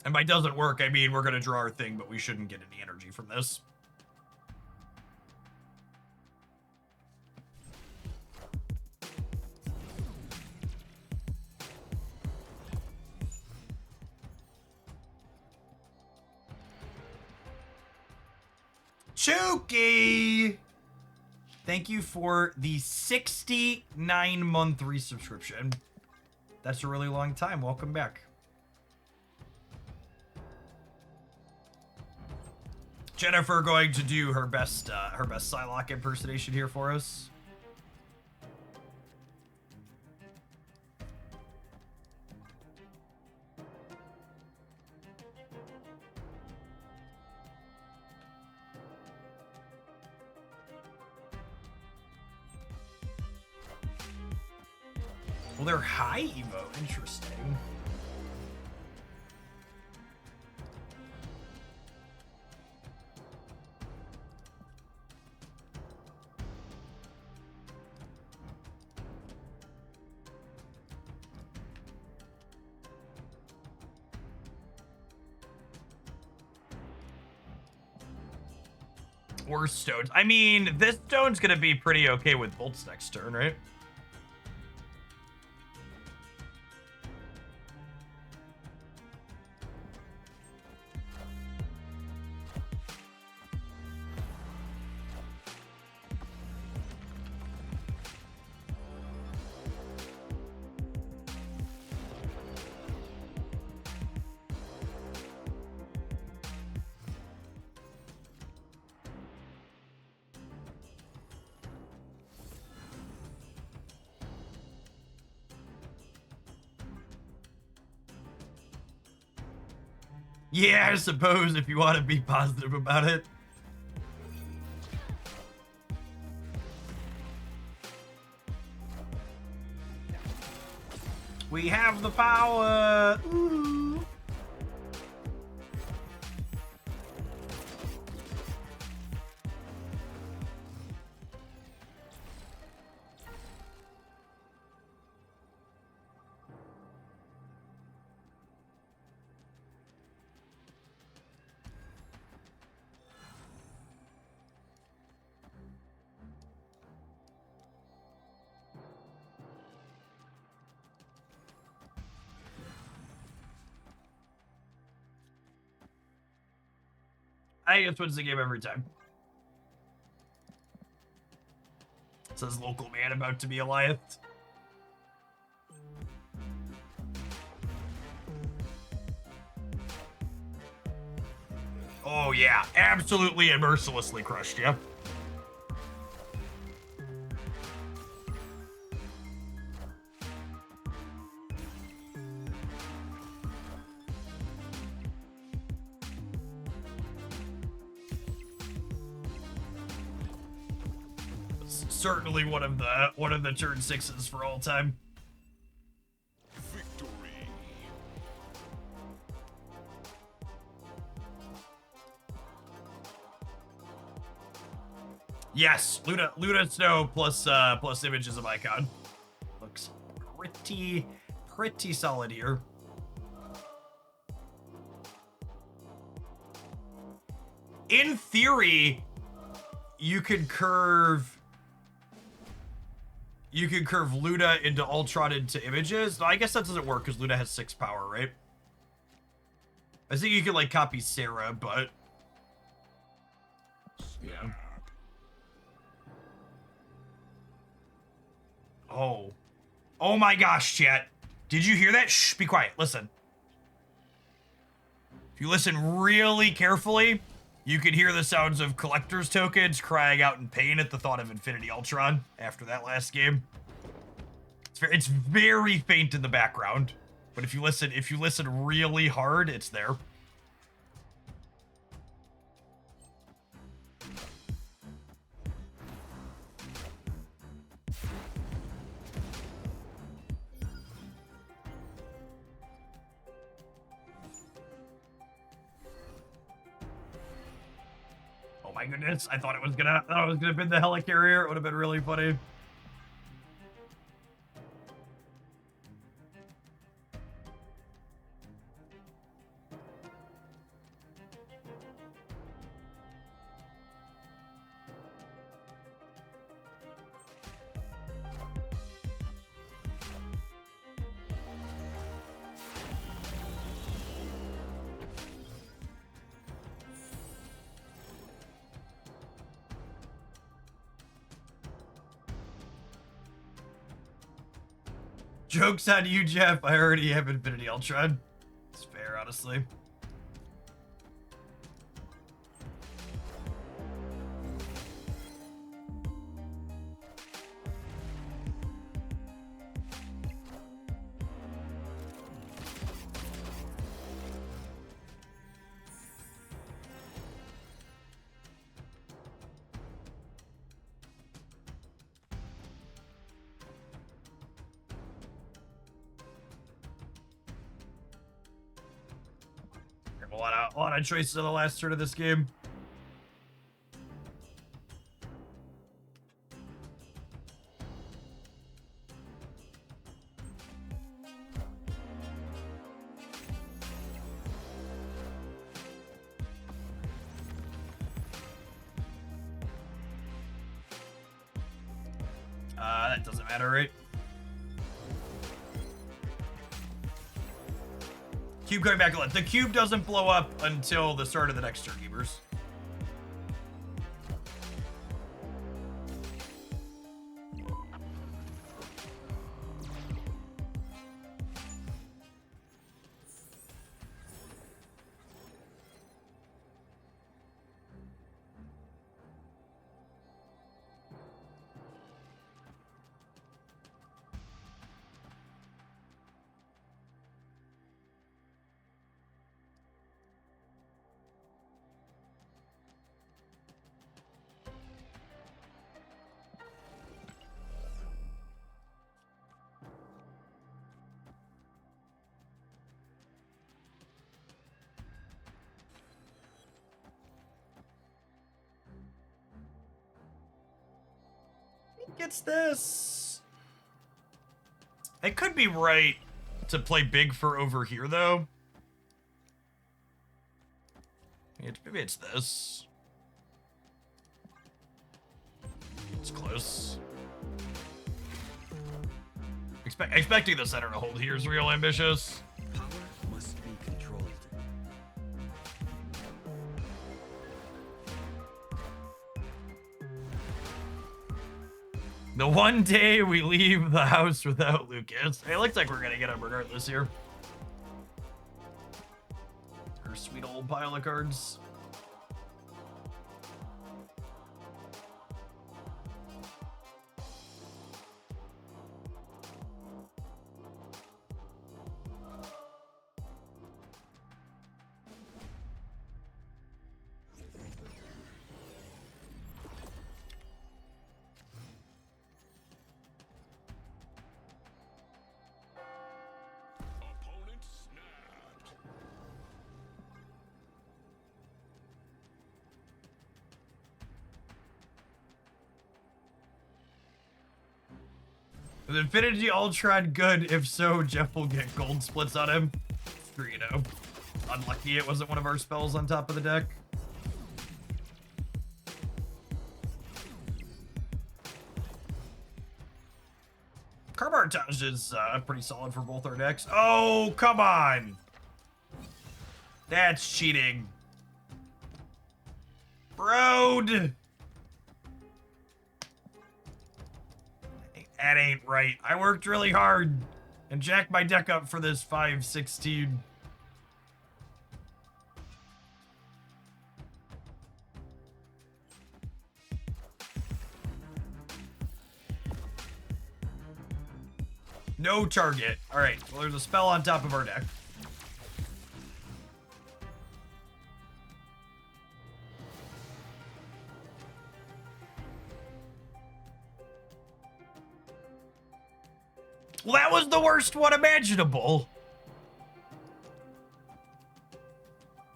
And by doesn't work, I mean we're going to draw our thing, but we shouldn't get any energy from this. Chuki! Thank you for the 69-month resubscription. That's a really long time. Welcome back. Jennifer going to do her best Psylocke impersonation here for us. Well, they're high evo. Interesting. Or stones. I mean, this stone's gonna be pretty okay with bolts next turn, right? Yeah, I suppose if you want to be positive about it. We have the power. Ooh. I guess wins the game every time. Says local man about to be Eliath. Oh yeah, absolutely and mercilessly crushed you. Certainly one of the turn sixes for all time. Victory. Yes, Luna Snow plus images of Icon. Looks pretty solid here. In theory, you could curve Luna into Ultron into images. No, I guess that doesn't work because Luna has 6 power, right? I think you could like copy Sarah, but yeah. Oh my gosh, chat. Did you hear that? Shh, be quiet. Listen. If you listen really carefully, you could hear the sounds of collector's tokens crying out in pain at the thought of Infinity Ultron after that last game. It's very faint in the background, but if you listen really hard, it's there. Oh my goodness, I thought it was gonna be the helicarrier. It would have been really funny. Joke's on you, Jeff. I already have Infinity Ultron. It's fair, honestly. A lot of choices in the last turn of this game. That doesn't matter, right? Cube coming back a lot. The cube doesn't blow up until the start of the next turn, Keepers. Gets this. I could be right to play big for over here, though. Maybe it's this. It's close. Expecting the center to hold here is real ambitious. Power must be controlled. The one day we leave the house without Lucas. It looks like we're gonna get him regardless here. Our sweet old pile of cards. Is Infinity Ultron good? If so, Jeff will get gold splits on him. Sure, you know. Unlucky it wasn't one of our spells on top of the deck. Carbartage is pretty solid for both our decks. Oh, come on! That's cheating. Broad! That ain't right. I worked really hard and jacked my deck up for this 5-16. No target. All right, well, there's a spell on top of our deck. Well, that was the worst one imaginable.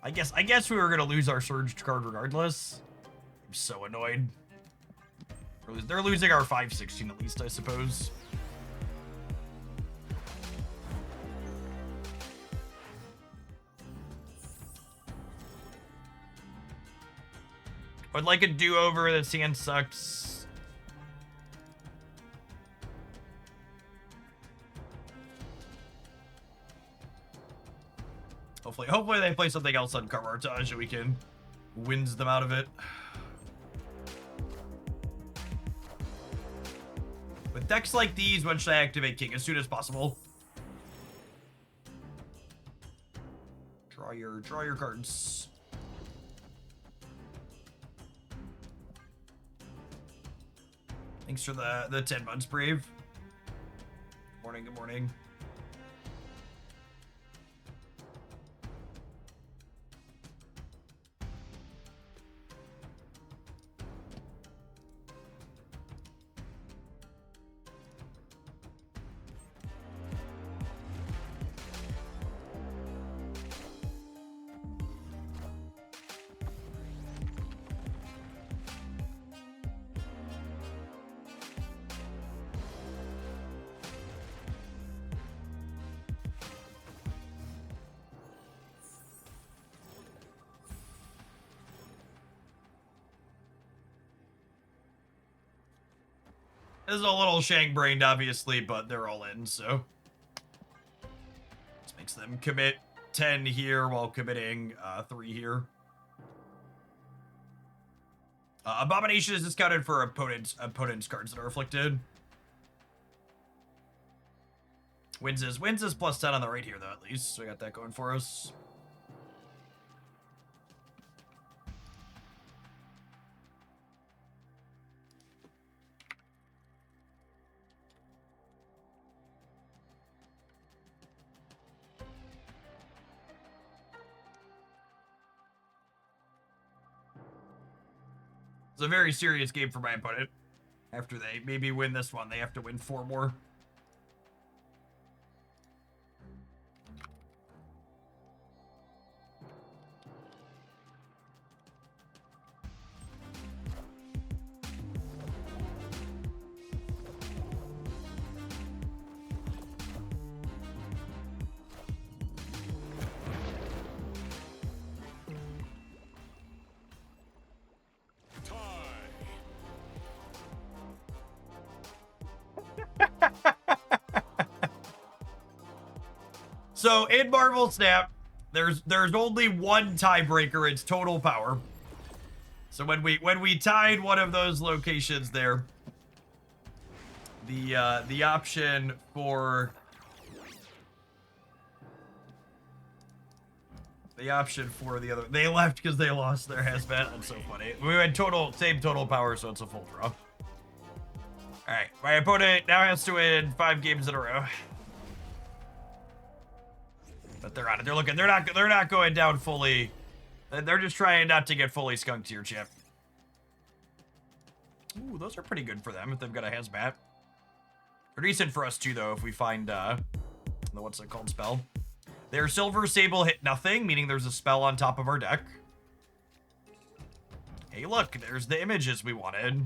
I guess we were gonna lose our surged card regardless. I'm so annoyed. They're losing our 5-16 at least, I suppose. I'd like a do-over. The sand sucks. Hopefully they play something else on Carbartage and we can wins them out of it. With decks like these, when should I activate King? As soon as possible. Draw your cards. Thanks for the 10 months, Brave. Good morning. This is a little shank-brained, obviously, but they're all in, so. This makes them commit 10 here while committing 3 here. Abomination is discounted for opponents cards that are afflicted. Wins is plus 10 on the right here, though, at least. So we got that going for us. It's a very serious game for my opponent. After they maybe win this one, they have to win 4 more. So in Marvel Snap, there's only one tiebreaker. It's total power. So when we tied one of those locations there, the option for the other, they left because they lost their hazmat. That's so funny. We had same total power, so it's a full draw. All right, my opponent now has to win 5 games in a row. But they're on it. They're not going down fully. They're just trying not to get fully skunked here, Chip. Ooh, those are pretty good for them if they've got a hazmat. They're decent for us too, though, if we find the what's it called spell. Their Silver Sable hit nothing, meaning there's a spell on top of our deck. Hey, look, there's the images we wanted.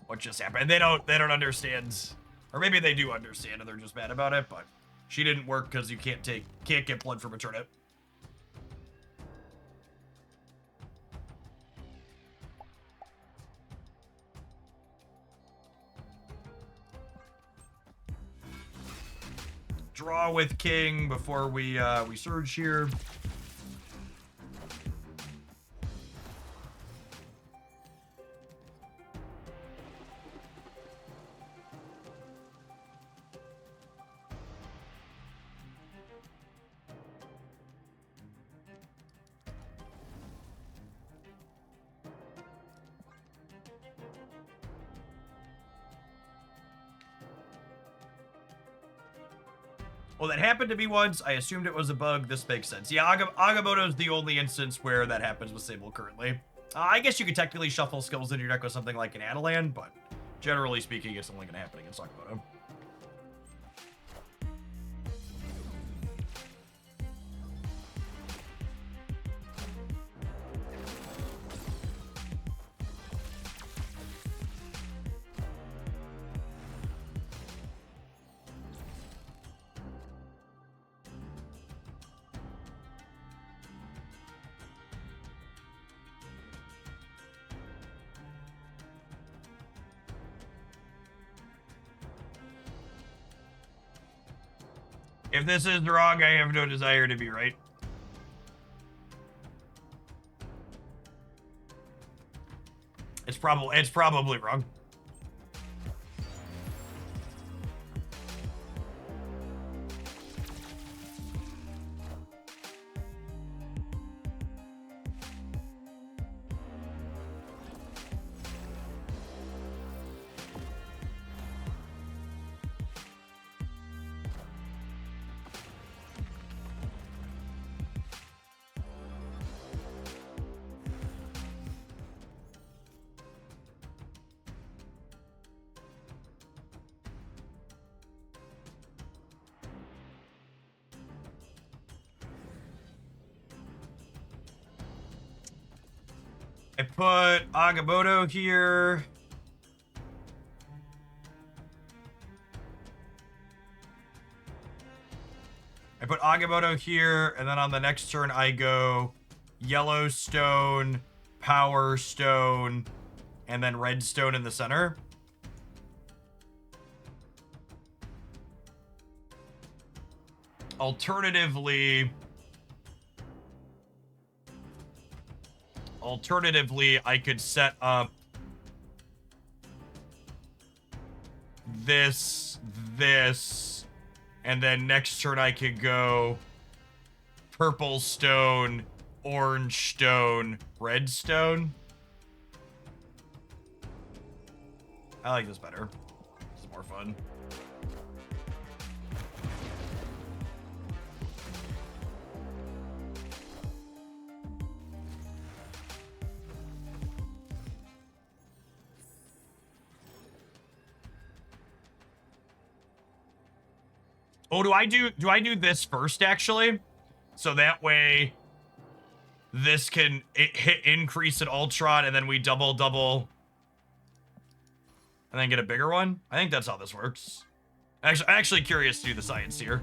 What just happened? They don't understand, or maybe they do understand and they're just mad about it, but. She didn't work because you can't get blood from a turnip. Draw with King before we surge here. Well, that happened to me once. I assumed it was a bug. This makes sense. Yeah, Agamotto's the only instance where that happens with Sable currently. I guess you could technically shuffle skills in your deck with something like an Adelan, but generally speaking, it's only going to happen against Agamotto. If this is wrong, I have no desire to be right. It's probably wrong. I put Agamotto here. I put Agamotto here, and then on the next turn I go Yellowstone, Power Stone, and then Redstone in the center. Alternatively, I could set up this, and then next turn I could go purple stone, orange stone, red stone. I like this better. It's more fun. Oh, do I do this first actually? So that way this can hit increase in Ultron and then we double and then get a bigger one? I think that's how this works. I'm actually curious to do the science here.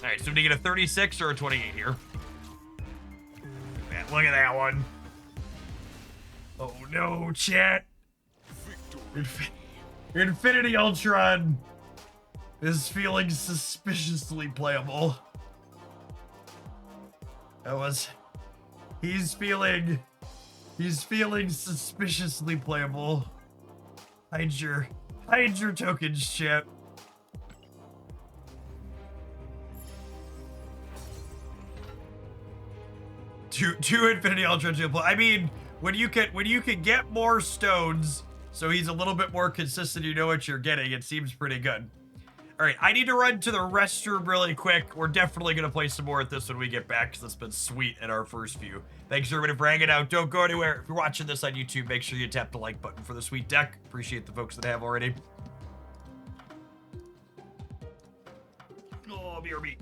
All right, so do you get a 36 or a 28 here? Man, look at that one. Oh no, chat. Infinity Ultron is feeling suspiciously playable. He's feeling suspiciously playable. Hide your tokens, chat. Two Infinity Ultra to play. I mean, when you can get more stones, so he's a little bit more consistent, you know what you're getting, it seems pretty good. All right, I need to run to the restroom really quick. We're definitely gonna play some more at this when we get back, because it's been sweet in our first few. Thanks everybody for hanging out. Don't go anywhere. If you're watching this on YouTube, make sure you tap the like button for the sweet deck. Appreciate the folks that have already. Oh, BRB.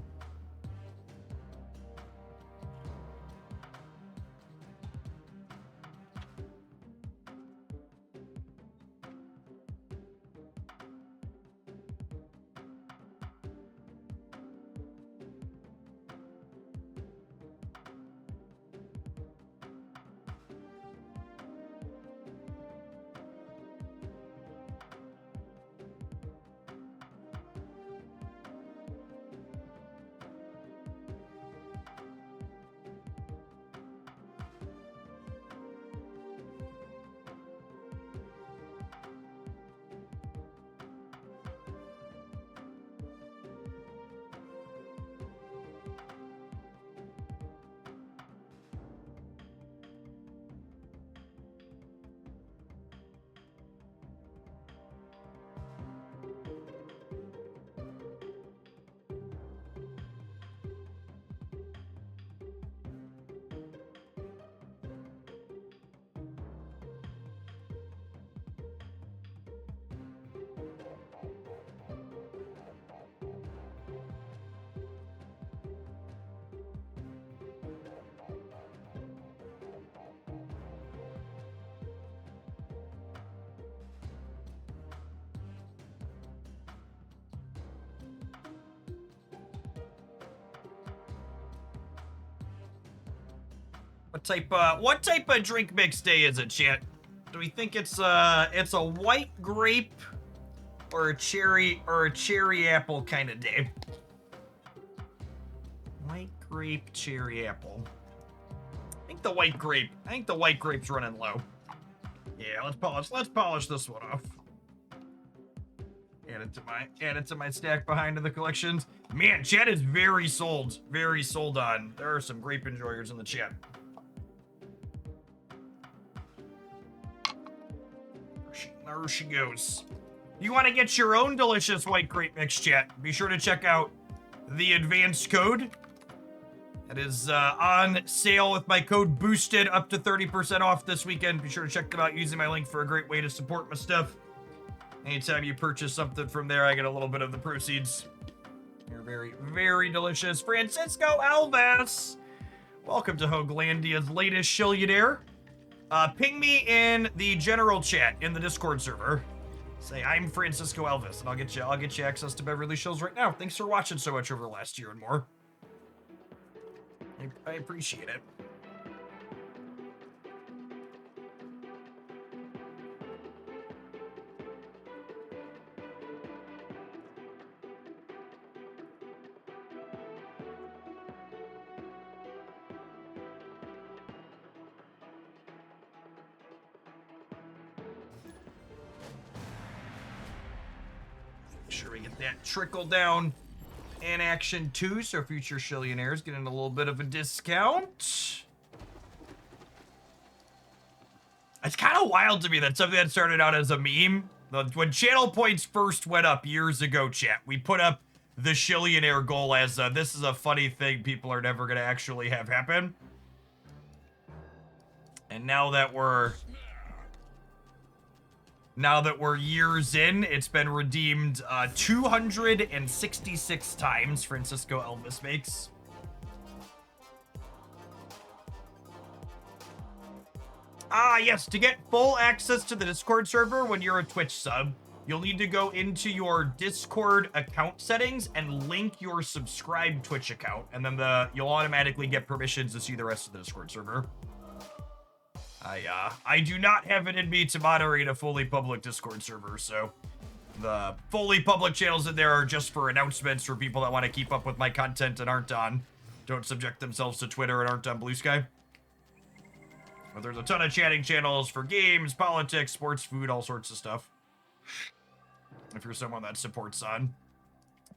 What type of drink mix day is it, chat? Do we think it's a white grape or a cherry apple kind of day? White grape, cherry apple. I think the white grape's running low. Yeah, let's polish this one off. Add it to my stack behind in the collections. Man, chat is very sold on. There are some grape enjoyers in the chat. There she goes. You want to get your own delicious white grape mix, chat? Be sure to check out the advanced code at It is on sale with my code BOOSTED up to 30% off this weekend. Be sure to check them out using my link for a great way to support my stuff. Anytime you purchase something from there, I get a little bit of the proceeds. They're very, very delicious. Francisco Alves, welcome to Hoaglandia's latest Shillionaire. Ping me in the general chat in the Discord server. Say, I'm Francisco Alves, and I'll get you access to Beverly Shills right now. Thanks for watching so much over the last year and more. I appreciate it. Make sure we get that trickle down in action too, so future Shillionaires getting a little bit of a discount. It's kind of wild to me that something that started out as a meme, when channel points first went up years ago, chat, we put up the Shillionaire goal as this is a funny thing people are never going to actually have happen. And now that we're years in, it's been redeemed 266 times, Francisco Elvis makes. Ah, yes, to get full access to the Discord server when you're a Twitch sub, you'll need to go into your Discord account settings and link your subscribed Twitch account, and then you'll automatically get permissions to see the rest of the Discord server. I do not have it in me to moderate a fully public Discord server, so the fully public channels in there are just for announcements for people that want to keep up with my content and don't subject themselves to Twitter and aren't on Blue Sky. But there's a ton of chatting channels for games, politics, sports, food, all sorts of stuff. If you're someone that supports on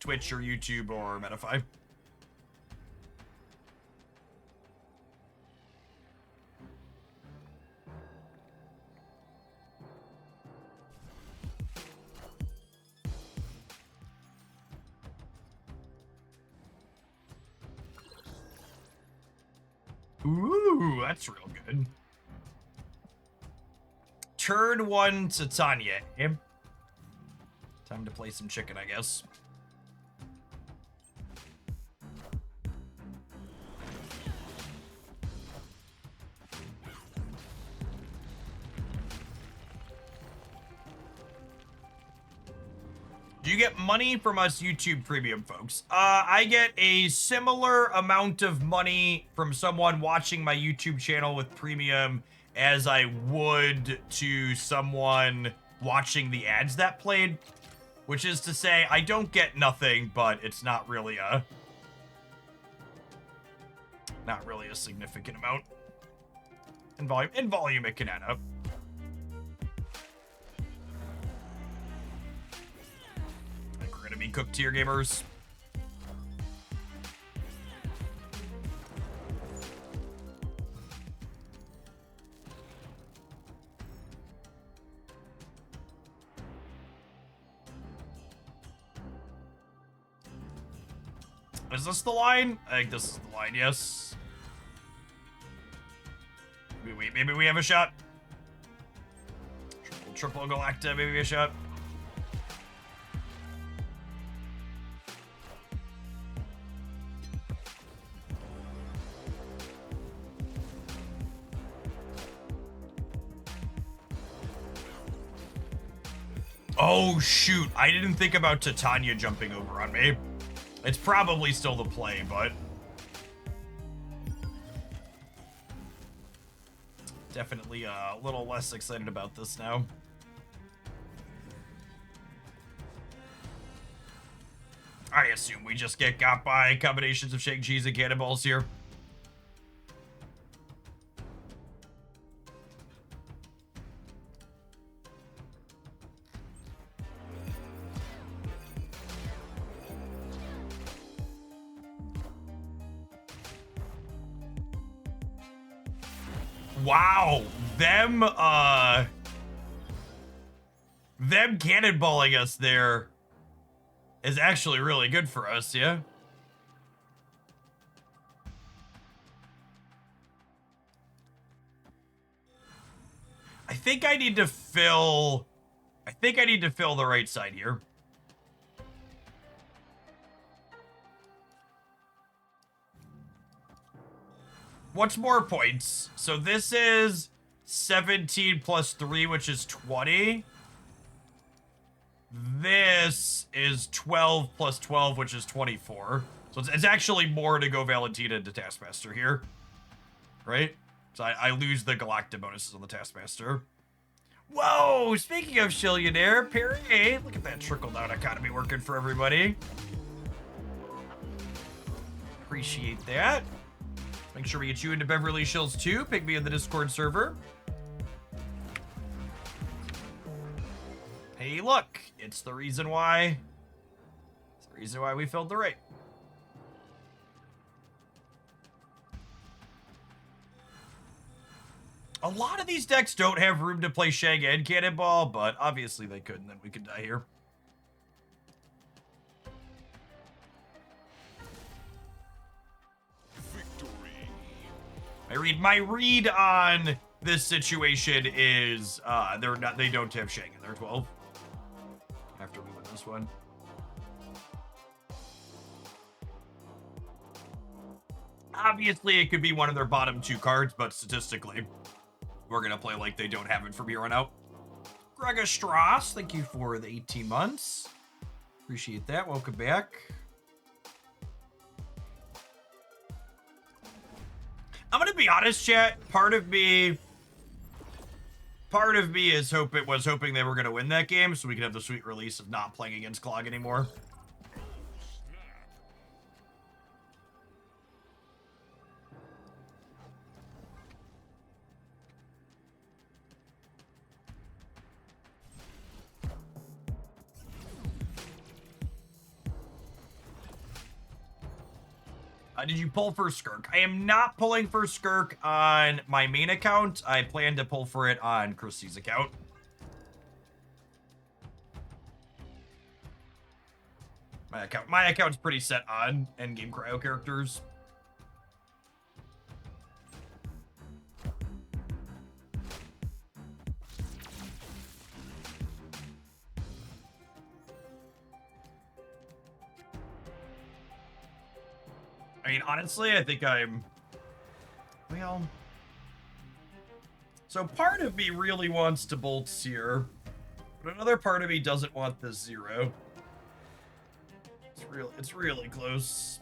Twitch or YouTube or metafy. Ooh, that's real good. Turn 1 to Tanya. Time to play some chicken, I guess. Do you get money from us YouTube Premium folks? I get a similar amount of money from someone watching my YouTube channel with Premium as I would to someone watching the ads that played. Which is to say, I don't get nothing, but it's not really a significant amount. In volume it can add up. Be cooked tier gamers. Is this the line? I think this is the line, yes. Maybe we have a shot. Triple Galacta, maybe a shot. Oh, shoot. I didn't think about Titania jumping over on me. It's probably still the play, but definitely a little less excited about this now. I assume we just get got by combinations of shake cheese and cannonballs here. Wow, them cannonballing us there is actually really good for us, yeah? I think I need to fill the right side here. What's more points? So this is 17 plus 3, which is 20. This is 12 plus 12, which is 24. So it's actually more to go Valentina into Taskmaster here. Right? So I lose the Galacta bonuses on the Taskmaster. Whoa! Speaking of Shillionaire, Perry, look at that trickle-down economy working for everybody. Appreciate that. Make sure we get you into Beverly Hills too. Pick me in the Discord server. Hey, look, it's the reason why. It's the reason why we filled the rate. A lot of these decks don't have room to play Shag and Cannonball, but obviously they could, and then we could die here. Victory. My read on this situation is they don't have Shag in their 12. After we win this one. Obviously, it could be one of their bottom 2 cards, but statistically, we're going to play like they don't have it from here on out. Gregor Strauss, thank you for the 18 months. Appreciate that. Welcome back. I'm going to be honest, chat. Part of me is hoping they were going to win that game so we could have the sweet release of not playing against Clog anymore. Did you pull for Skirk? I am not pulling for Skirk on my main account. I plan to pull for it on Christie's account. My account's pretty set on endgame cryo characters. I mean, honestly, I think I'm... Well... So part of me really wants to bolt Seer, but another part of me doesn't want this 0. It's really close.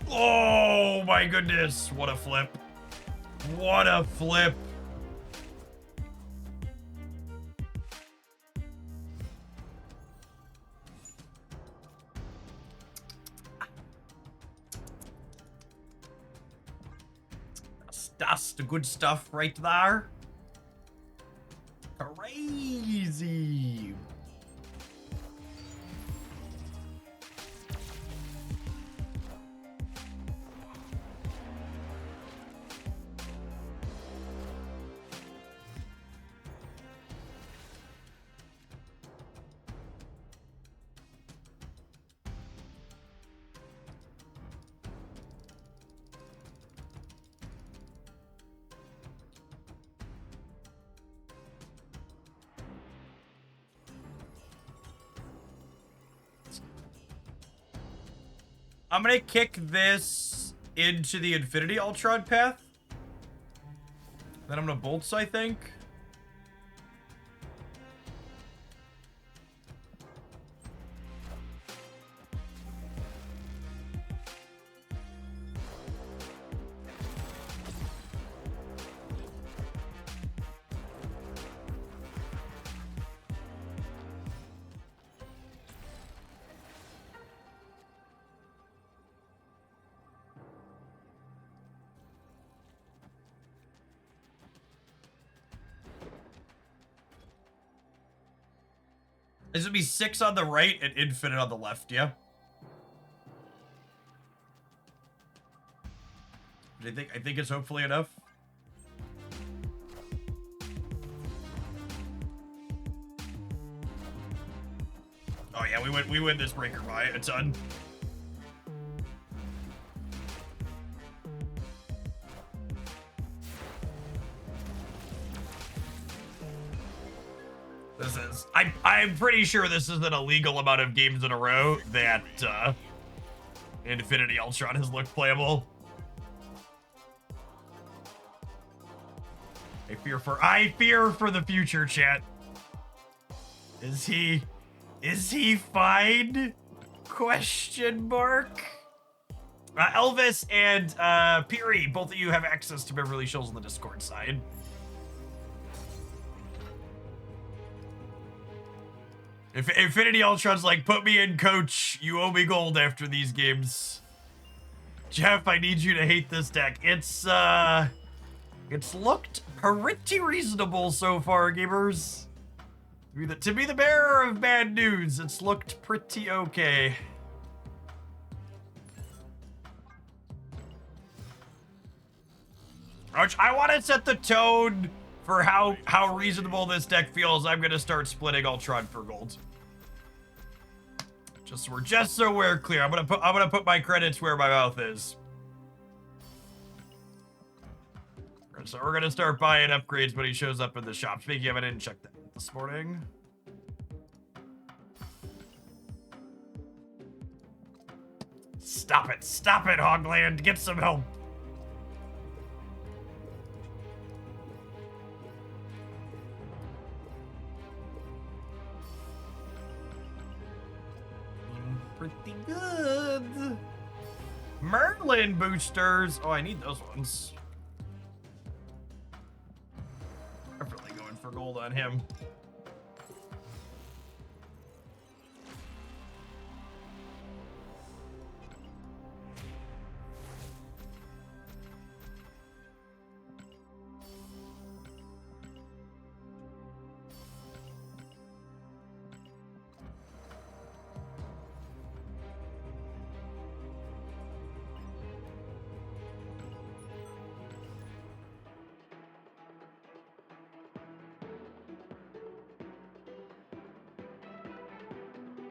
Oh my goodness, what a flip. What a flip. That's the good stuff right there. Crazy. I'm gonna kick this into the Infinity Ultron path. Then I'm gonna bolts, I think. This would be 6 on the right and infinite on the left, yeah? I think it's hopefully enough. Oh yeah, we win this breaker by a ton. This is... I'm pretty sure this is an illegal amount of games in a row that Infinity Ultron has looked playable. I fear for the future, chat. Is he fine? Question mark. Elvis and Peary, both of you have access to Beverly Shills on the Discord side. If Infinity Ultron's like, put me in, coach, you owe me gold after these games. Jeff, I need you to hate this deck. It's looked pretty reasonable so far, gamers. To be the bearer of bad news, it's looked pretty okay. I want to set the tone for how reasonable this deck feels. I'm gonna start splitting Ultron for gold. Just so we're clear. I'm gonna put my credits where my mouth is. So we're gonna start buying upgrades when he shows up in the shop. Speaking of, I didn't check that this morning. Stop it, Hogland. Get some help. Pretty good. Merlin boosters. Oh, I need those ones. Definitely going for gold on him.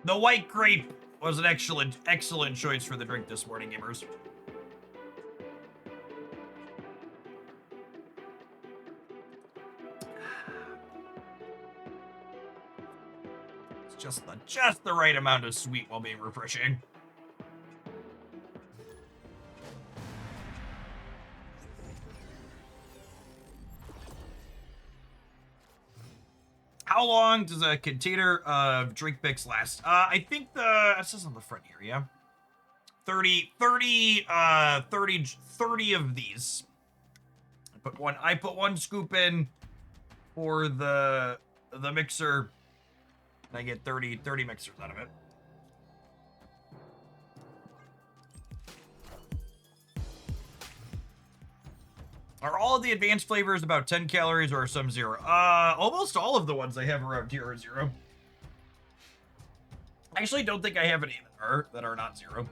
The white grape was an excellent choice for the drink this morning, gamers. It's just the right amount of sweet while being refreshing. How long does a container of drink mix last? I think it says on the front here, yeah? 30 of these. I put one scoop in for the mixer, and I get 30 mixers out of it. Are all of the advanced flavors about 10 calories or are some 0? Almost all of the ones I have around here are 0. I actually don't think I have any that are not 0.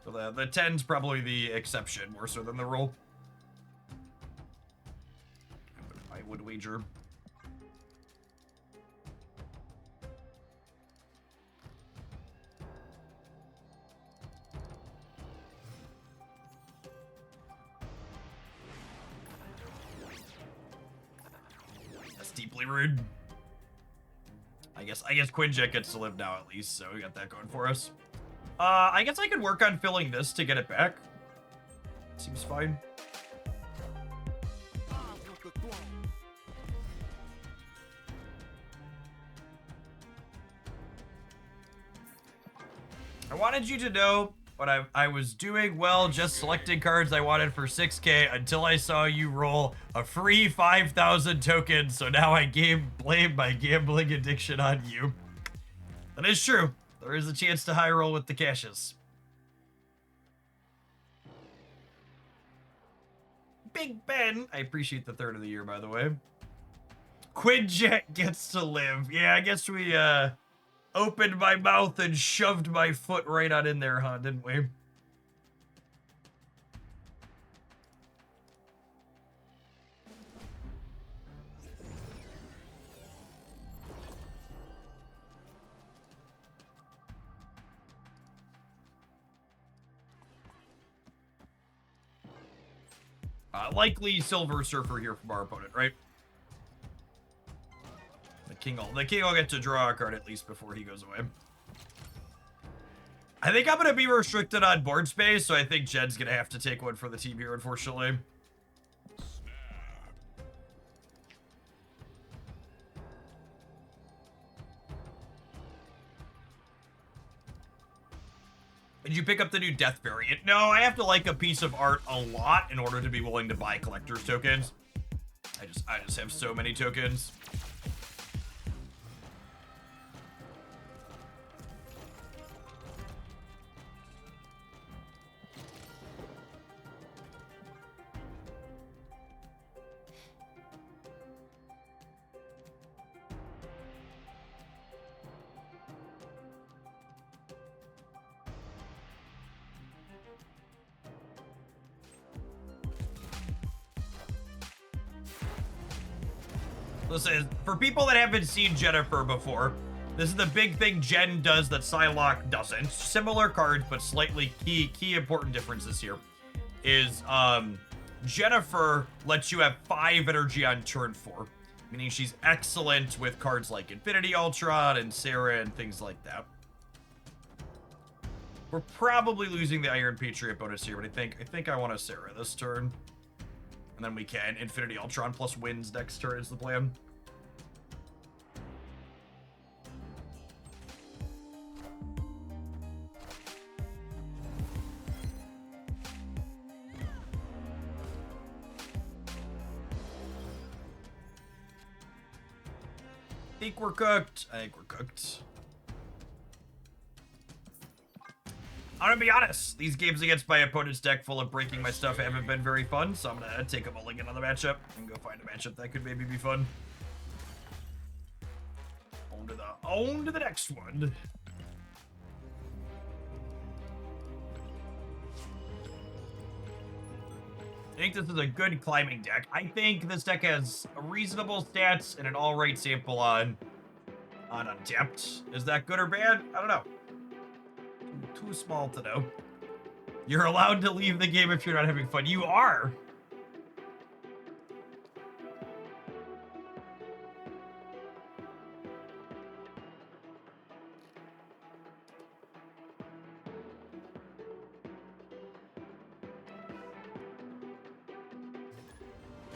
So the 10's probably the exception more so than the rule. I would wager. Deeply rude. I guess Quinjet gets to live now at least, so we got that going for us. I guess I could work on filling this to get it back. Seems fine. I wanted you to know what I was doing well, just selecting cards I wanted for 6K until I saw you roll a free 5,000 tokens, so now I blame my gambling addiction on you. That is true. There is a chance to high roll with the cashes. Big Ben, I appreciate the third of the year, by the way. Quinjet gets to live. Yeah, I guess we opened my mouth and shoved my foot right on in there, huh, didn't we? Likely Silver Surfer here from our opponent, right? The king will get to draw a card at least before he goes away. I think I'm gonna be restricted on board space, so I think Jed's gonna have to take one for the team here, unfortunately. Did you pick up the new death variant? No, I have to like a piece of art a lot in order to be willing to buy collector's tokens. I just have so many tokens. Listen, for people that haven't seen Jennifer before, this is the big thing Jen does that Psylocke doesn't. Similar cards, but slightly key important differences here. Is Jennifer lets you have 5 energy on turn 4, meaning she's excellent with cards like Infinity Ultron and Sarah and things like that. We're probably losing the Iron Patriot bonus here, but I think I want a Sarah this turn. And then we can Infinity Ultron plus wins next turn is the plan. I think we're cooked. I'm gonna be honest, these games against my opponent's deck full of breaking my stuff haven't been very fun, so I'm gonna take a mulligan on the matchup and go find a matchup that could maybe be fun. On to the next one. I think this is a good climbing deck. I think this deck has reasonable stats and an alright sample on Untapped. Is that good or bad? I don't know. Too small to know. You're allowed to leave the game if you're not having fun. You are.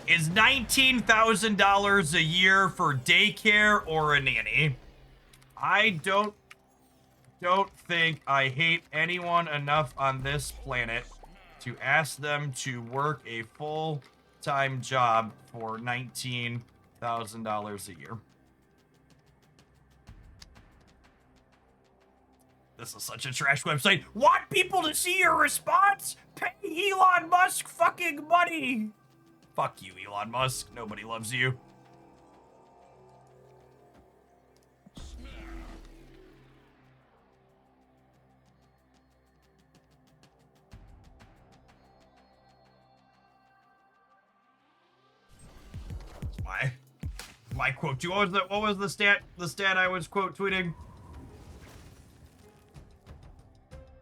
Is $19,000 a year for daycare or a nanny? I don't think I hate anyone enough on this planet to ask them to work a full-time job for $19,000 a year. This is such a trash website. Want people to see your response? Pay Elon Musk fucking money. Fuck you, Elon Musk. Nobody loves you. My quote. What was the stat? The stat I was quote tweeting.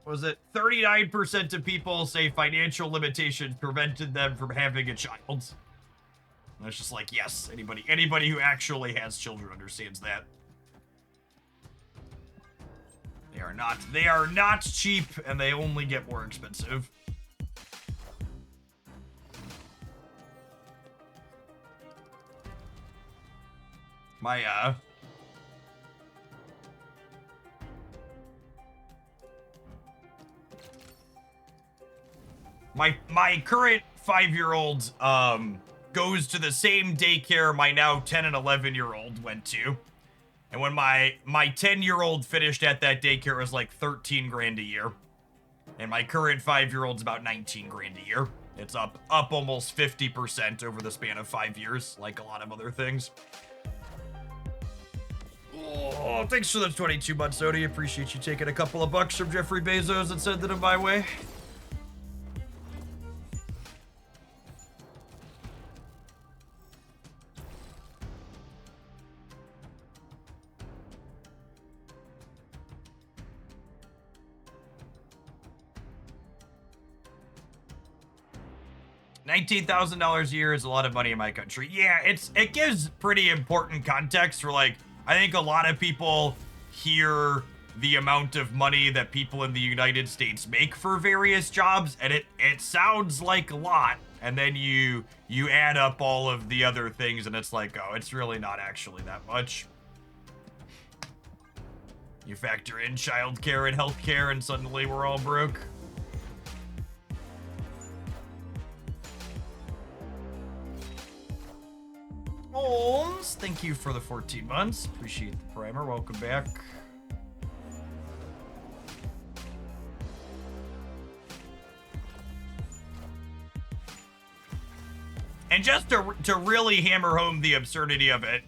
Was it 39% of people say financial limitations prevented them from having a child? And it's just like, yes, anybody who actually has children understands that. They are not cheap, and they only get more expensive. My current 5-year-old goes to the same daycare my now 10 and 11-year-old went to. And when my 10-year-old finished at that daycare, it was like 13 grand a year. And my current 5-year-old's about 19 grand a year. It's up almost 50% over the span of 5 years, like a lot of other things. Oh, thanks for the 22 months, Odie. Appreciate you taking a couple of bucks from Jeffrey Bezos and sending them my way. $19,000 a year is a lot of money in my country. Yeah, it gives pretty important context for, like, I think a lot of people hear the amount of money that people in the United States make for various jobs, and it sounds like a lot. And then you add up all of the other things, and it's like, oh, it's really not actually that much. You factor in childcare and healthcare, and suddenly we're all broke. Holmes, thank you for the 14 months. Appreciate the primer. Welcome back. And just to really hammer home the absurdity of it,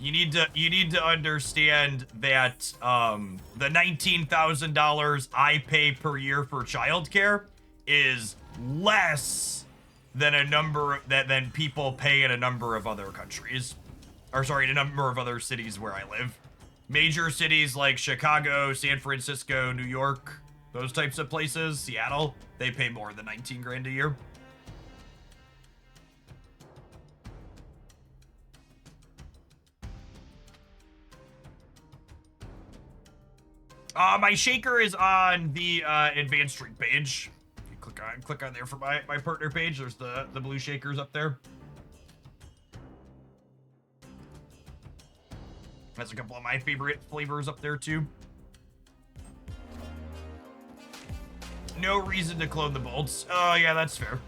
you need to understand that the $19,000 I pay per year for childcare is less than than people pay in a number of other countries, or sorry, in a number of other cities where I live. Major cities like Chicago, San Francisco, New York, those types of places, Seattle, they pay more than 19 grand a year. My shaker is on the advanced drink page. You click on there for my partner page. There's the blue shakers up there. Has a couple of my favorite flavors up there too. No reason to clone the bolts. Oh yeah, that's fair.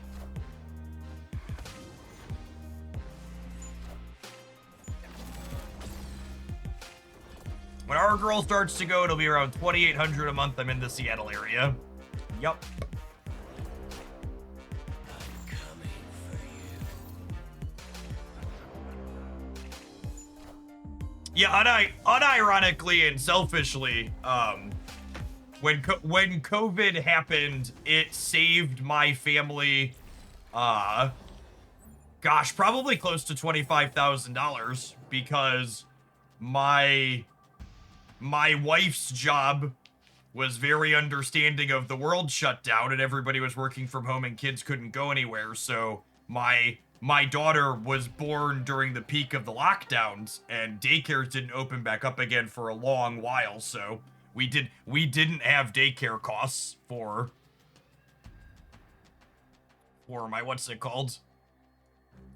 When our girl starts to go, it'll be around $2,800 a month. I'm in the Seattle area. Yup. Yeah, unironically and selfishly, when COVID happened, it saved my family, gosh, probably close to $25,000 because my wife's job was very understanding of the world shut down and everybody was working from home and kids couldn't go anywhere. So my daughter was born during the peak of the lockdowns and daycares didn't open back up again for a long while. So we didn't have daycare costs for my, what's it called?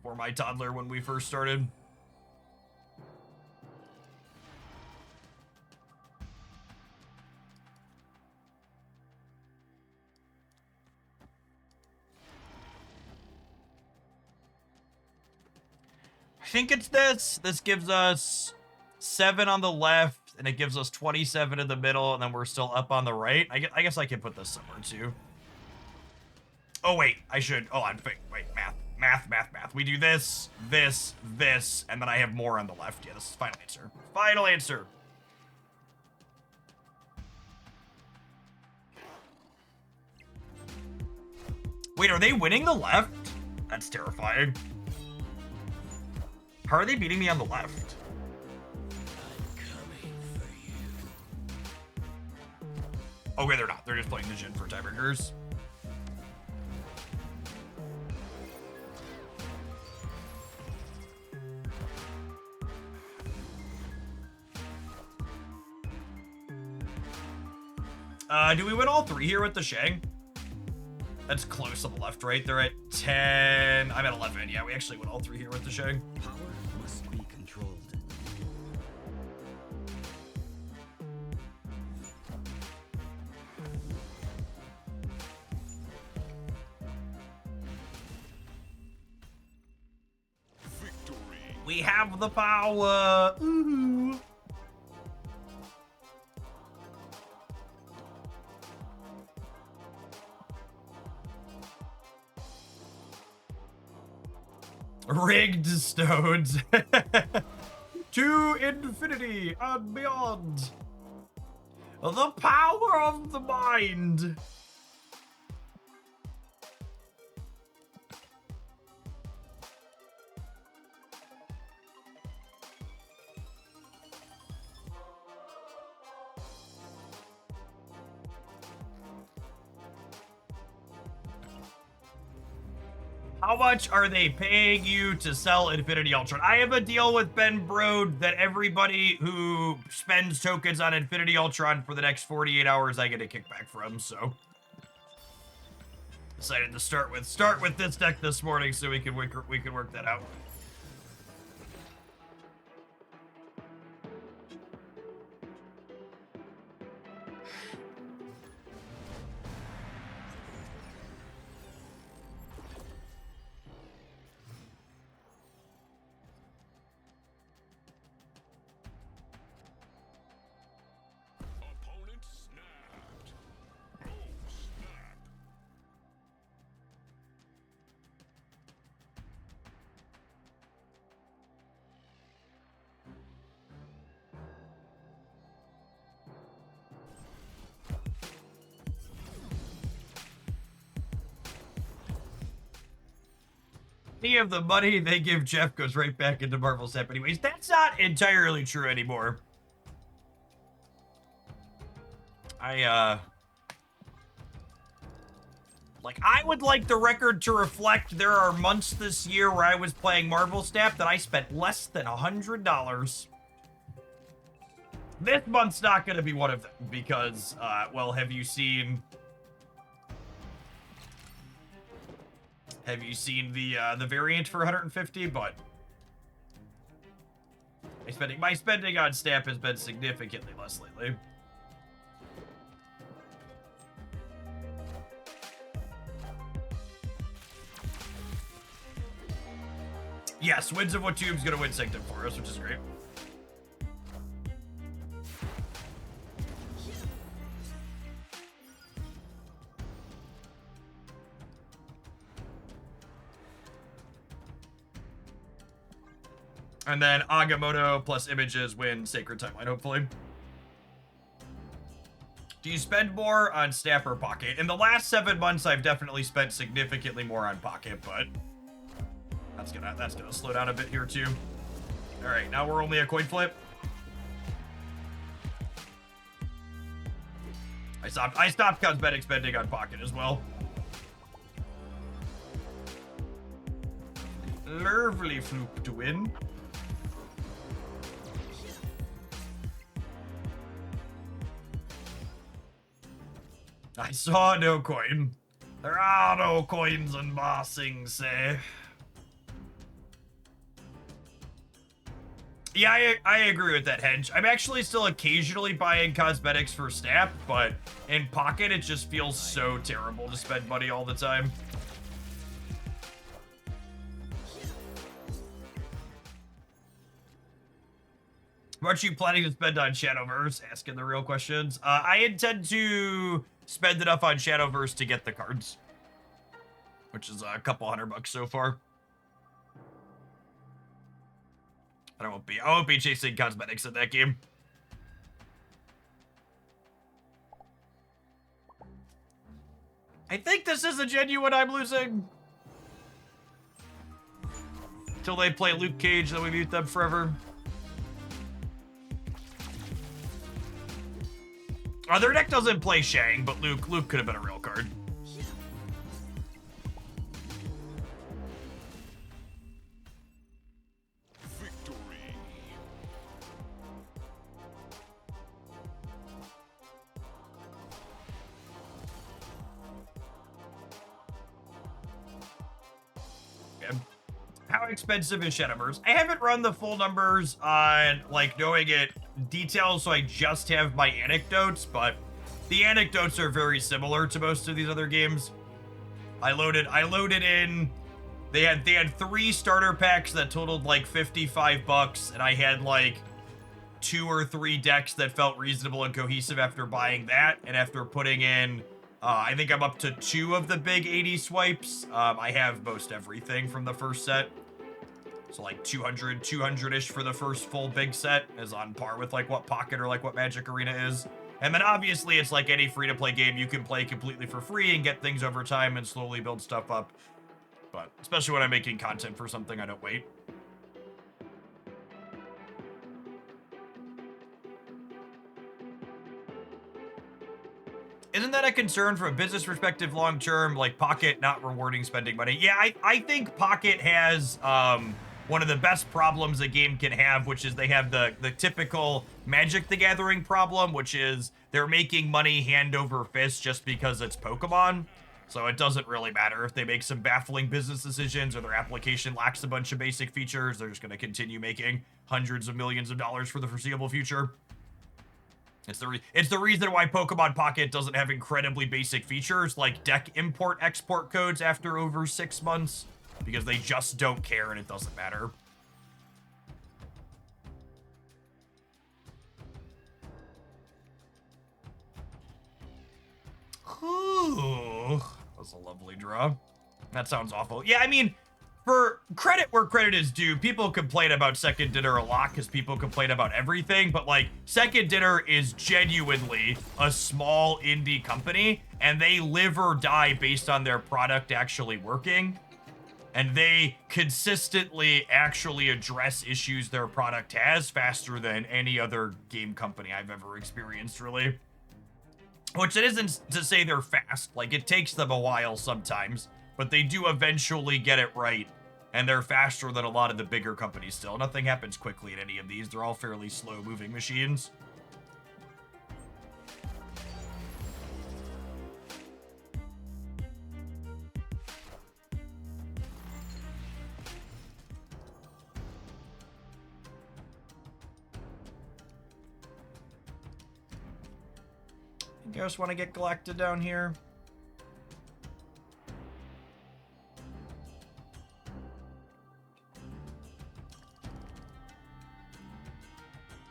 For my toddler when we first started. I think it's this. This gives us 7 on the left, and it gives us 27 in the middle, and then we're still up on the right. I guess I can put this somewhere, too. Oh, wait. I should... Oh, wait. Math. We do this, this, and then I have more on the left. Yeah, this is final answer. Final answer. Wait, are they winning the left? That's terrifying. How are they beating me on the left? Okay, they're not. They're just playing the Jin for tiebreakers. Do we win all 3 here with the Shang? That's close on the left, right? They're at 10. I'm at 11. Yeah, we actually win all 3 here with the Shang. Power must be controlled. Victory. We have the power. Ooh. Rigged stones. To infinity and beyond. The power of the mind. How much are they paying you to sell Infinity Ultron? I have a deal with Ben Brode that everybody who spends tokens on Infinity Ultron for the next 48 hours, I get a kickback from, so. Decided to start with this deck this morning so we can work that out. Opponent snapped. Oh, snap. Any of the money they give Jeff goes right back into Marvel's app anyways. That's not entirely true anymore. I would like the record to reflect there are months this year where I was playing Marvel Snap that I spent less than $100. This month's not going to be one of them because, well, have you seen the variant for 150? But my spending on Snap has been significantly less lately. Yes, Winds of Watube's gonna win Sanctum for us, which is great. And then Agamotto plus images win Sacred Timeline, hopefully. Do you spend more on Snap or Pocket? In the last 7 months, I've definitely spent significantly more on Pocket, but that's gonna slow down a bit here too. All right, now we're only a coin flip. I stopped cosmetic spending on Pocket as well. Lovely Floop to win. I saw no coin. There are no coins in Ba Sing Se. Yeah, I agree with that, Hedge. I'm actually still occasionally buying cosmetics for Snap, but in Pocket, it just feels so terrible to spend money all the time. What are you planning to spend on Shadowverse? Asking the real questions. I intend to spend enough on Shadowverse to get the cards, which is a couple $100 so far. I won't be chasing cosmetics in that game. I think this is a genuine I'm losing. Until they play Luke Cage, then we mute them forever. Their deck doesn't play Shang, but Luke could have been a real card. Victory. Okay. How expensive is Shadowverse? I haven't run the full numbers on, like, knowing it details, so I just have my anecdotes, but the anecdotes are very similar to most of these other games. I loaded in, they had 3 starter packs that totaled like $55, and I had like 2 or 3 decks that felt reasonable and cohesive after buying that, and after putting in, I think I'm up to 2 of the big 80 swipes. I have most everything from the first set. So like 200-ish for the first full big set is on par with like what Pocket or like what Magic Arena is. And then obviously it's like any free-to-play game, you can play completely for free and get things over time and slowly build stuff up. But especially when I'm making content for something, I don't wait. Isn't that a concern from a business perspective long term? Like Pocket not rewarding spending money? Yeah, I think Pocket has one of the best problems a game can have, which is they have the typical Magic the Gathering problem, which is they're making money hand over fist just because it's Pokemon. So it doesn't really matter if they make some baffling business decisions or their application lacks a bunch of basic features. They're just going to continue making hundreds of millions of dollars for the foreseeable future. It's the reason why Pokemon Pocket doesn't have incredibly basic features like deck import-export codes after over 6 months, because they just don't care and it doesn't matter. Ooh, that's a lovely draw. That sounds awful. Yeah, I mean, for credit where credit is due, people complain about Second Dinner a lot because people complain about everything, but like Second Dinner is genuinely a small indie company and they live or die based on their product actually working. And they consistently actually address issues their product has faster than any other game company I've ever experienced, really. Which it isn't to say they're fast, like it takes them a while sometimes, but they do eventually get it right. And they're faster than a lot of the bigger companies still. Nothing happens quickly in any of these. They're all fairly slow-moving machines. I think I just want to get Galacta down here.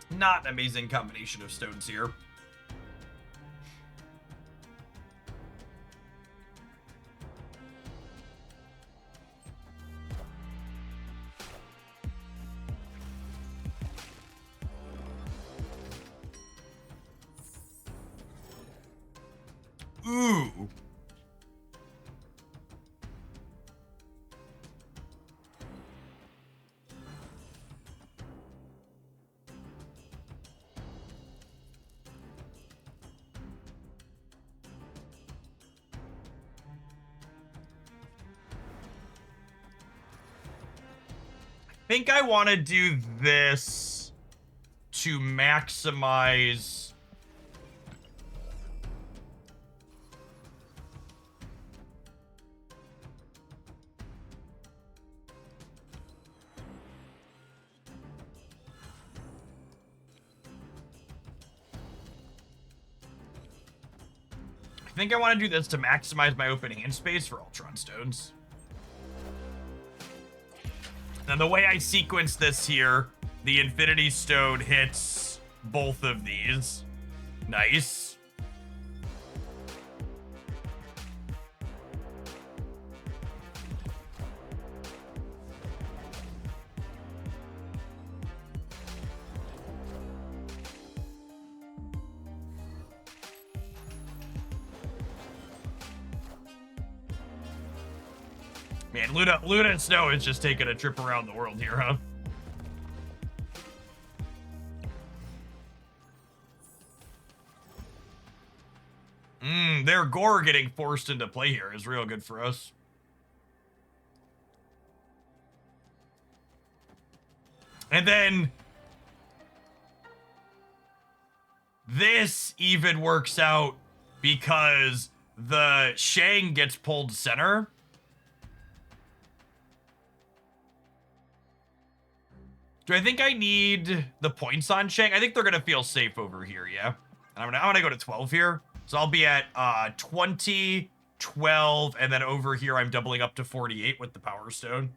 Not an amazing combination of stones here. Ooh. I think I want to do this to maximize my open hand space for Ultron stones. And the way I sequence this here, the Infinity Stone hits both of these. Nice. Man, Luna Snow is just taking a trip around the world here, huh? Their Gore getting forced into play here is real good for us. And then this even works out because the Shang gets pulled center. Do I think I need the points on Shang? I think they're gonna feel safe over here, yeah. And I'm gonna go to 12 here. So I'll be at 20, 12, and then over here I'm doubling up to 48 with the Power Stone.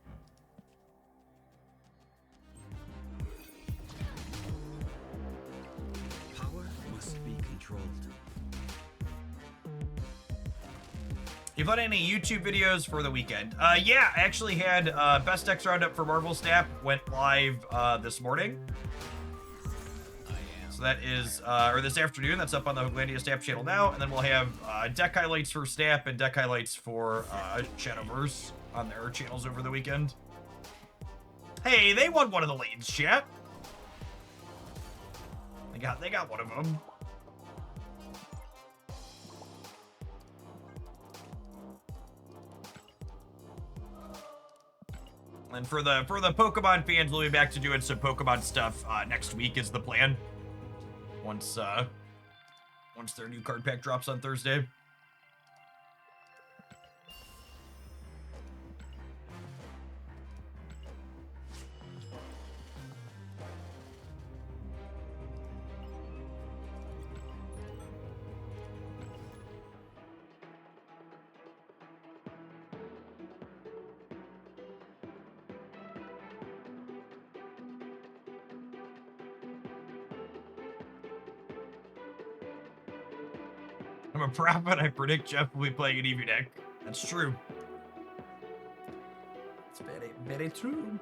Power must be controlled. You put any YouTube videos for the weekend? Yeah, I actually had Best X Roundup for Marvel Snap went live this morning. So that is, or this afternoon, that's up on the Hooglandia Snap channel now, and then we'll have deck highlights for Snap and deck highlights for Shadowverse on their channels over the weekend. Hey, they won one of the lanes, chat. They got one of them. And for the Pokemon fans, we'll be back to doing some Pokemon stuff next week is the plan. Once their new card pack drops on Thursday. I'm a prophet. I predict Jeff will be playing an EV deck. That's true. It's very, very true.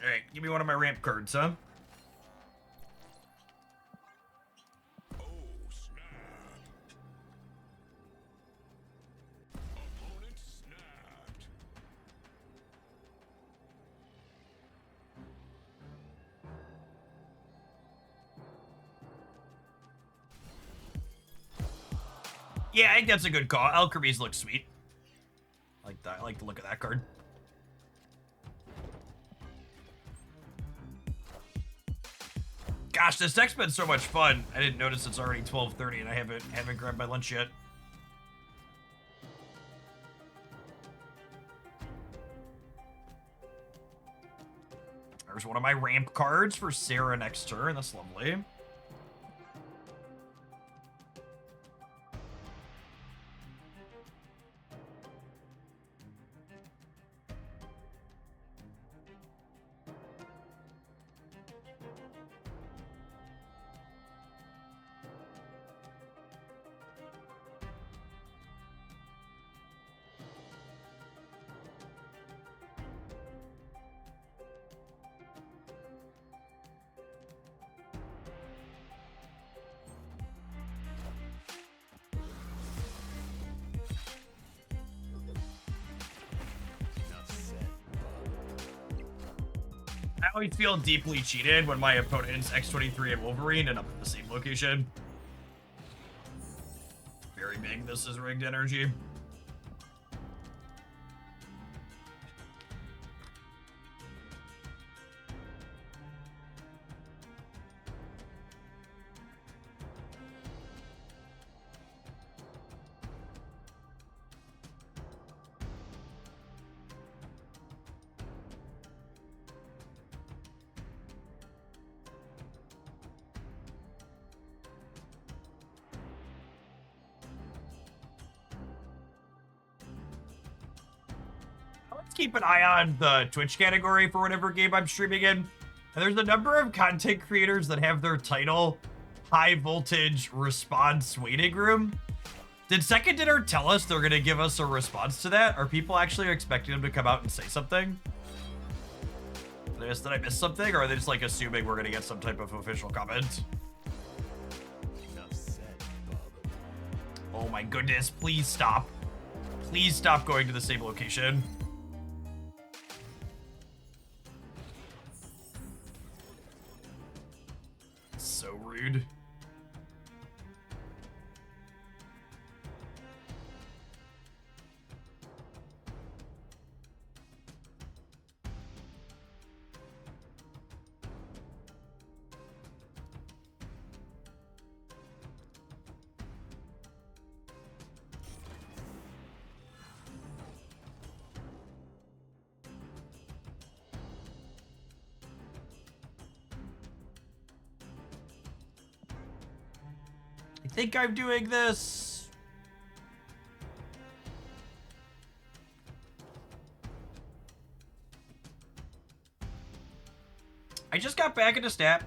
All right, give me one of my ramp cards, huh? Yeah, I think that's a good call. Alchemy's looks sweet. I like that. I like the look of that card. Gosh, this deck's been so much fun. I didn't notice it's already 12:30 and I haven't grabbed my lunch yet. There's one of my ramp cards for Sarah next turn. That's lovely. I always feel deeply cheated when my opponent's X-23 and Wolverine end up at the same location. Very big, this is rigged energy. Keep an eye on the Twitch category for whatever game I'm streaming in. And there's a number of content creators that have their title High Voltage Response Waiting Room. Did Second Dinner tell us they're going to give us a response to that? Are people actually expecting them to come out and say something? Did I miss something? Or are they just like assuming we're going to get some type of official comment? Enough said, bub. Oh my goodness, please stop. Please stop going to the same location. So rude. I think I'm doing this. I just got back into Stat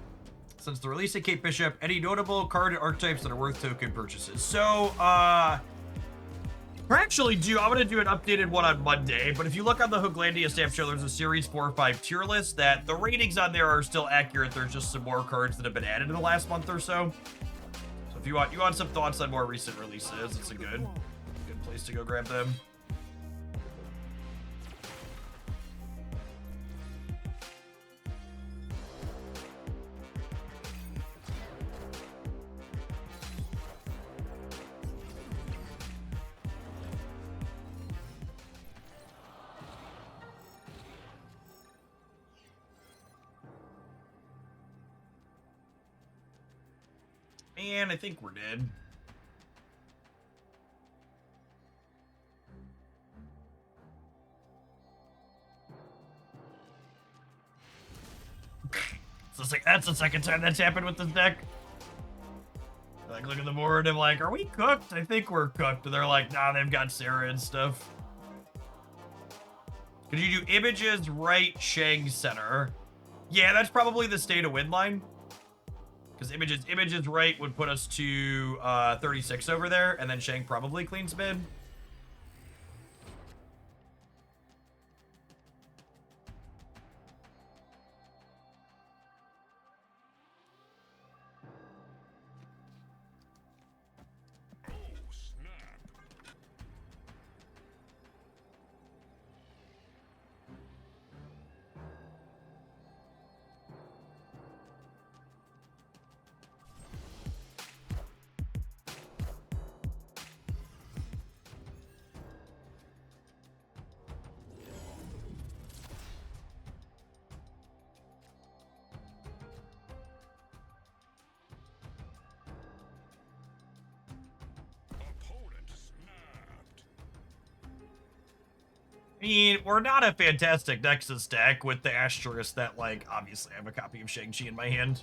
since the release of Kate Bishop. Any notable card archetypes that are worth token purchases? So, I actually do. I'm gonna do an updated one on Monday, but if you look on the Hooglandia staff show, there's a Series 4 or 5 tier list that the ratings on there are still accurate. There's just some more cards that have been added in the last month or so. So if you want some thoughts on more recent releases, it's a good place to go grab them. And I think we're dead. That's the second time that's happened with this deck. Like, look at the board, I'm like, are we cooked? I think we're cooked. And they're like, nah, they've got Sarah and stuff. Could you do images, right, Shang, center? Yeah, that's probably the state of win line. Because images right would put us to 36 over there, and then Shang probably cleans mid. I mean, we're not a fantastic Nexus deck with the asterisk that, like, obviously I have a copy of Shang-Chi in my hand.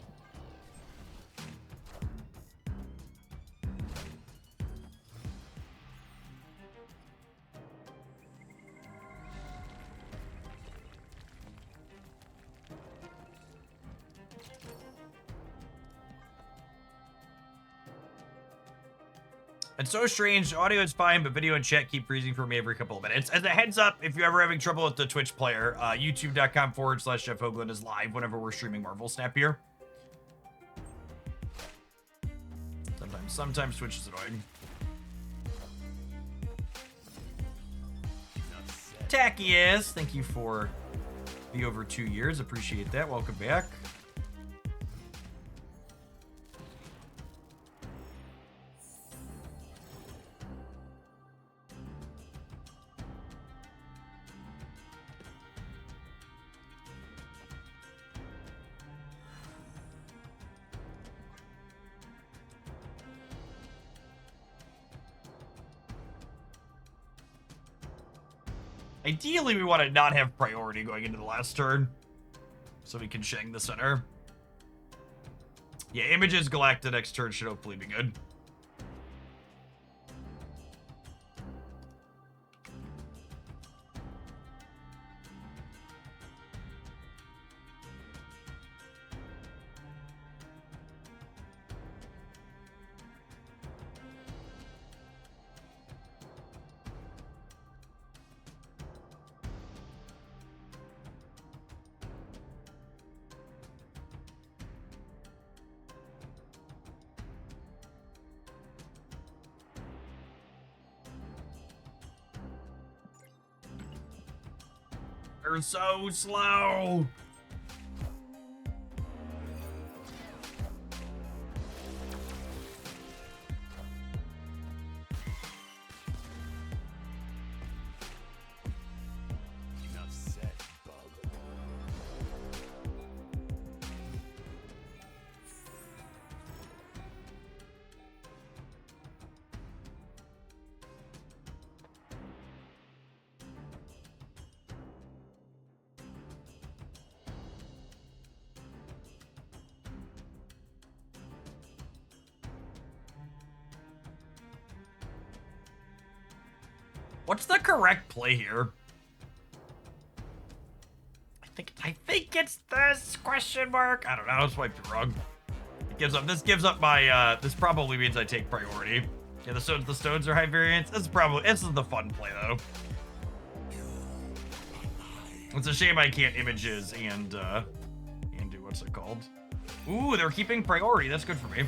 It's so strange. Audio is fine, but video and chat keep freezing for me every couple of minutes. As a heads up, if you're ever having trouble with the Twitch player, youtube.com/Jeff Hoagland is live whenever we're streaming Marvel Snap here. Sometimes Twitch is annoying. Tackiest, thank you for the over 2 years. Appreciate that. Welcome back. Ideally, we want to not have priority going into the last turn, so we can Shang the center. Yeah, Images Galacta next turn should hopefully be good. They're so slow. Enough said, bub. What's the correct play here? I think it's this question mark. I don't know. I swiped it wrong. It gives up. This gives up my. This probably means I take priority. Yeah, the stones are high variance. This is the fun play though. It's a shame I can't images and do what's it called? Ooh, they're keeping priority. That's good for me.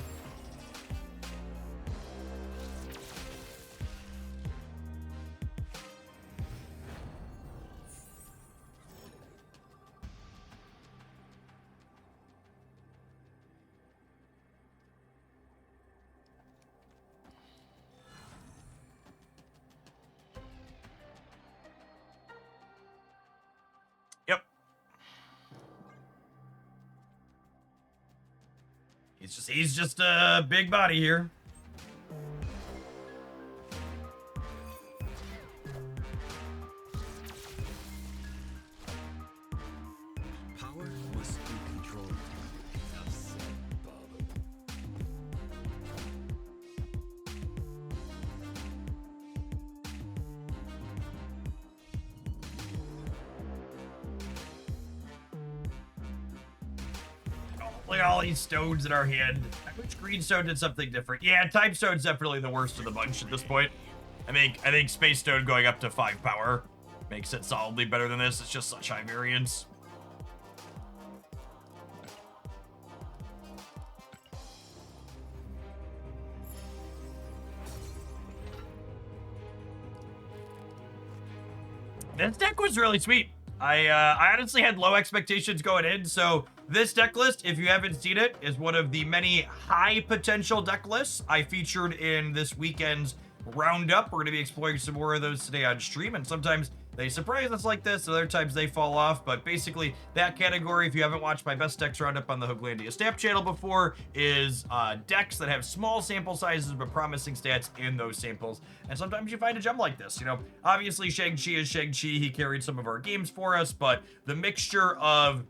He's just a big body here. Power must be controlled. Enough said, bub. Look at all these stones in our hand. I wish green stone did something different. Yeah, time stone's definitely the worst of the bunch at this point. I think space stone going up to 5 power makes it solidly better than this. It's just such high variance. This deck was really sweet. I honestly had low expectations going in, so this deck list, if you haven't seen it, is one of the many high potential deck lists I featured in this weekend's roundup. We're going to be exploring some more of those today on stream, and sometimes they surprise us like this, other times they fall off, but basically that category, if you haven't watched my best decks roundup on the Hooglandia Stamp channel before, is decks that have small sample sizes but promising stats in those samples, and sometimes you find a gem like this. You know, obviously Shang-Chi is Shang-Chi, he carried some of our games for us, but the mixture of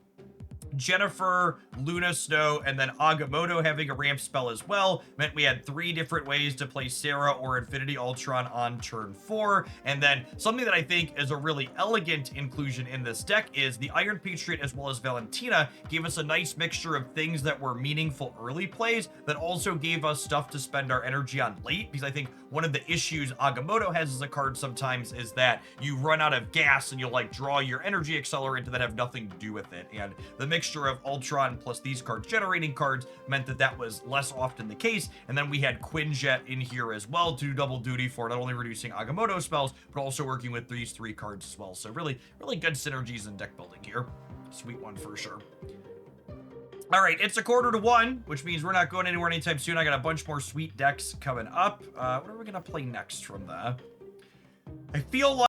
Jennifer, Luna Snow, and then Agamotto having a ramp spell as well meant we had 3 different ways to play Sarah or Infinity Ultron on turn 4. And then something that I think is a really elegant inclusion in this deck is the Iron Patriot as well as Valentina gave us a nice mixture of things that were meaningful early plays that also gave us stuff to spend our energy on late, because I think one of the issues Agamotto has as a card sometimes is that you run out of gas and you'll like draw your energy accelerant that have nothing to do with it. And the mixture of Ultron plus these cards generating cards meant that that was less often the case. And then we had Quinjet in here as well to do double duty for not only reducing Agamotto spells, but also working with these 3 cards as well. So really, really good synergies in deck building here. Sweet one for sure. All right, it's 1/4 to 1, which means we're not going anywhere anytime soon. I got a bunch more sweet decks coming up. What are we going to play next from the... I feel like